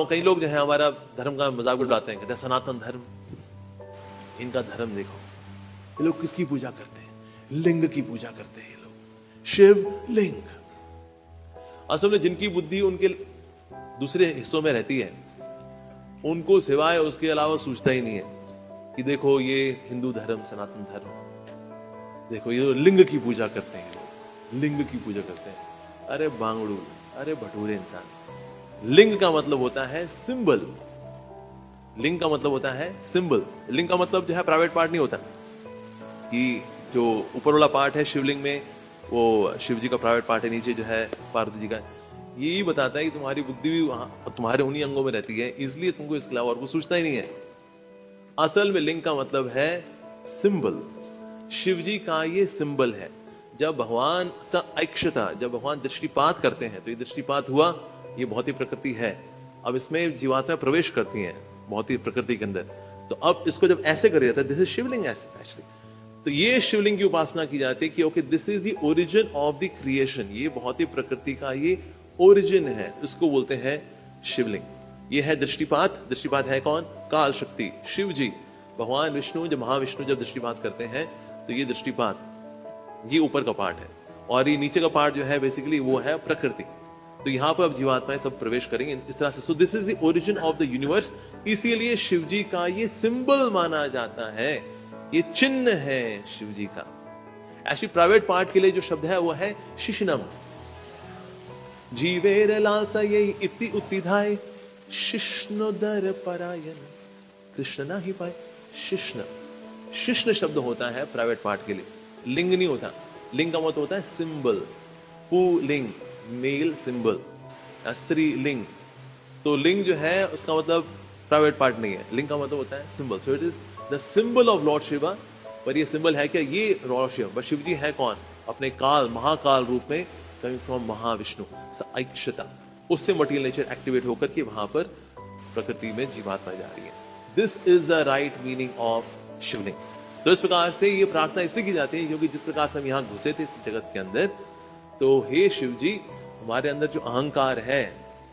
कई लोग जो है हमारा धर्म का मजाक उड़ाते हैं, कहते हैं सनातन धर्म, इनका धर्म देखो, ये लोग किसकी पूजा करते हैं? लिंग की पूजा करते हैं ये लोग, शिव लिंग। असल में जिनकी बुद्धि उनके दूसरे हिस्सों में रहती है, उनको सिवाय उसके अलावा सूझता ही नहीं है कि देखो ये हिंदू धर्म, सनातन धर्म, देखो ये लिंग की पूजा करते हैं लोग, लिंग की पूजा करते हैं। अरे बांगड़ू, अरे भटूरे इंसान। लिंग का मतलब होता है सिंबल, लिंग का मतलब होता है सिंबल। लिंग का मतलब जो है प्राइवेट पार्ट नहीं होता कि जो ऊपर वाला पार्ट है शिवलिंग में वो शिव जी का प्राइवेट पार्ट है, नीचे जो है पार्वती जी का। यही बताता है कि तुम्हारी बुद्धि भी वहां तुम्हारे उन्हीं अंगों में रहती है, इसलिए तुमको इसके अलावा और कुछ सूझता ही नहीं है। असल में लिंग का मतलब है सिंबल, शिव जी का ये सिंबल है। जब भगवान ऐक्षता, जब भगवान दृष्टिपात करते हैं, तो ये दृष्टिपात हुआ, ये भौतिक प्रकृति है, अब इसमें जीवात्मा प्रवेश करती हैं भौतिक प्रकृति के अंदर। तो अब इसको जब ऐसे कर जाता है, दिस इज शिवलिंग एक्चुअली, तो ये शिवलिंग की उपासना की जाती है कि okay this is the origin of the creation, ये भौतिक प्रकृति का ये ओरिजिन है, इसको बोलते हैं शिवलिंग। ये है दृष्टिपात। दृष्टिपात है कौन? काल शक्ति, शिव जी, भगवान विष्णु, जब महाविष्णु जब दृष्टिपात करते हैं तो ये दृष्टिपात, ये ऊपर का पार्ट है, और ये नीचे का पार्ट जो है बेसिकली वो है प्रकृति। तो यहाँ पर अब जीवात्माएं सब प्रवेश करेंगे इस तरह से। So this is the origin of the universe, इसीलिए शिव जी का ये सिंबल माना जाता है, ये चिन्ह है शिव जी का। ऐसी प्राइवेट पार्ट के लिए जो शब्द है वो है शिशनम। जीवेर लालसा ये इति उत्तिधाय शिष्णोदर परायण, कृष्ण ना ही पाए। शिष्ण, शिष्ण शब्द होता है प्राइवेट पार्ट के लिए, लिंग नहीं होता। लिंग का मतलब होता है सिंबल, पुल्लिंग मेल सिंबल, स्त्री लिंग। तो लिंग जो है उसका मतलब प्राइवेट पार्ट नहीं है, लिंग का मतलब होता है symbol. So it is the symbol of Lord Shiva. पर ये सिंबल है क्या? ये लॉर्ड शिव। बट शिव जी है कौन? अपने काल, महाकाल रूप में, कमिंग फ्रॉम महाविष्णु, ऐक्षता, उससे मटीरियल नेचर एक्टिवेट होकर के वहां पर प्रकृति में जीवात्मा जा रही है। This is the right meaning of Shivling. तो इस प्रकार से ये प्रार्थना इसलिए की जाती है क्योंकि जिस प्रकार से हम यहाँ घुसे थे इस जगत के अंदर, तो हे शिव जी, हमारे अंदर जो अहंकार है,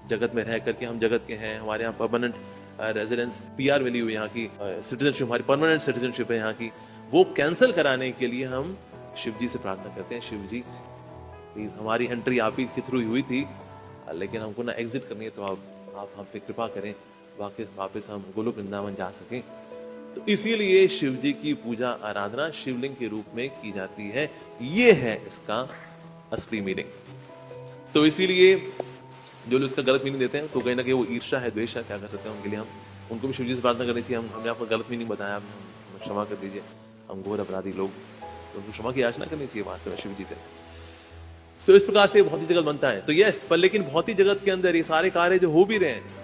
जगत में रह करके हम जगत के हैं, हमारे यहाँ परमानेंट रेजिडेंस पीआर वैल्यू है, यहाँ की सिटीजनशिप, हमारी परमानेंट सिटीजनशिप है यहाँ की, वो कैंसिल कराने के लिए हम शिव जी से प्रार्थना करते हैं, शिव जी प्लीज हमारी एंट्री आप ही के थ्रू हुई थी, लेकिन हमको ना एग्जिट करनी है, तो आप हम पे कृपा करें, वापस हम गोलोक वृंदावन जा सकें। तो इसीलिए शिव जी की पूजा आराधना शिवलिंग के रूप में की जाती है। ये है इसका असली मीनिंग। तो इसीलिए जो लोग इसका गलत मीनिंग देते हैं, तो कहीं ना कहीं वो ईर्ष्या है, द्वेष है, क्या कर सकते हैं उनके लिए हम उनको भी शिव जी से प्रार्थना करनी चाहिए। हमने आपको गलत मीनिंग बताया, आप क्षमा कर दीजिए, हम घोर अपराधी लोग, तो उनको क्षमा की याचना करनी चाहिए वहां से शिव जी से। सो इस प्रकार से भौतिक जगत बनता है। तो यस, पर लेकिन भौतिक जगत के अंदर ये सारे कार्य जो हो भी रहे हैं,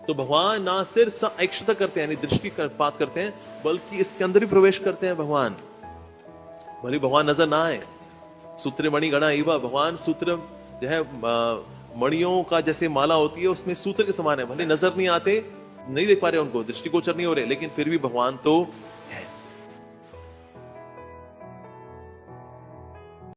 तो भगवान ना सिर्फ ऐक्षता करते हैं, यानी दृष्टिपात करते हैं, बल्कि इसके अंदर भी प्रवेश करते हैं भगवान। भले भगवान नजर ना आए, सूत्र मणि गणा इवा, भगवान सूत्र जो है मणियों का जैसे माला होती है उसमें सूत्र के समान है, भले नजर नहीं आते, नहीं देख पा रहे उनको, दृष्टिगोचर नहीं हो रहे, लेकिन फिर भी भगवान तो